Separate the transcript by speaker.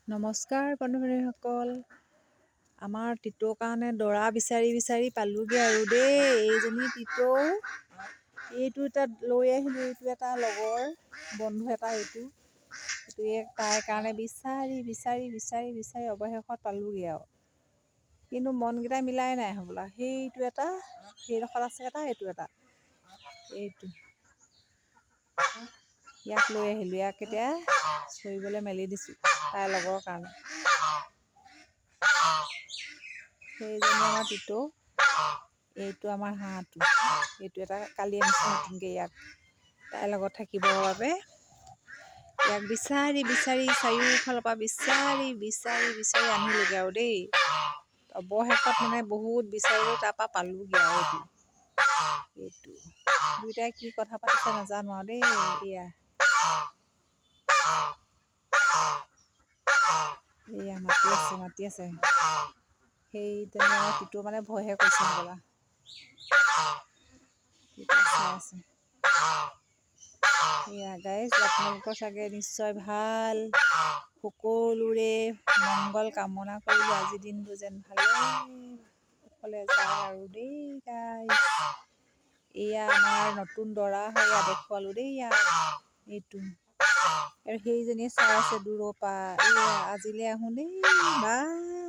Speaker 1: নমস্কাৰ বন্ধু-বান্ধৱীসকল। আমাৰ টিটোৰ কাৰণে দৰা বিচাৰি বিচাৰি পালোগৈ আৰু দেই। এইজনী টিটো, এইটো এটা লৈ আহিলোঁ। এইটো এটা লগৰ বন্ধু এটা, এইটোৱে তাইৰ কাৰণে বিচাৰি বিচাৰি বিচাৰি বিচাৰি অৱশেষত পালোগৈ আৰু। কিন্তু মনকেইটা মিলাই নাই হ'বলা। সেইটো এটা, সেইডোখৰত আছে এটা, এইটো এটা, এইটো ইয়াক লৈ আহিলোঁ। ইয়াক এতিয়া চৰিবলৈ মেলি দিছোঁ তাইৰ লগৰ কাৰণে। সেইজনী আমাৰ টিটো, এইটো আমাৰ হাঁহটো। এইটো এটা কালি আনিছোঁ নতুনকৈ। ইয়াক তাইৰ লগত থাকিবৰ বাবে ইয়াক বিচাৰি বিচাৰি চাৰিওফালৰ পৰা বিচাৰি বিচাৰি বিচাৰি আনিলোগৈ আৰু দেই। অৱশেষত মানে বহুত বিচাৰিলোঁ, তাৰপৰা পালোগৈ আৰু এইটো। দুয়োটাই কি কথা পাতিছে নাজানো আৰু দেই। এয়া মাতি আছে। সেইজনী আমাৰ টিটো মানে ভয়হে কৰিছে হ'বলা। চাই আছে। এয়া গাইজ, আপোনালোকৰ চাগে নিশ্চয় ভাল। সকলোৰে মংগল কামনা কৰিলোঁ। আজিৰ দিনটো যেন ভালে কুশলে যায় আৰু দেই গাইজ। এয়া আমাৰ নতুন দৰা হয়, এয়া দেখুৱালোঁ দেই ইয়াক, এইটো। আৰু সেইজনীয়ে চাই আছে দূৰৰ পৰা। এয়া আজিলৈ আহোঁ দেই, বাই।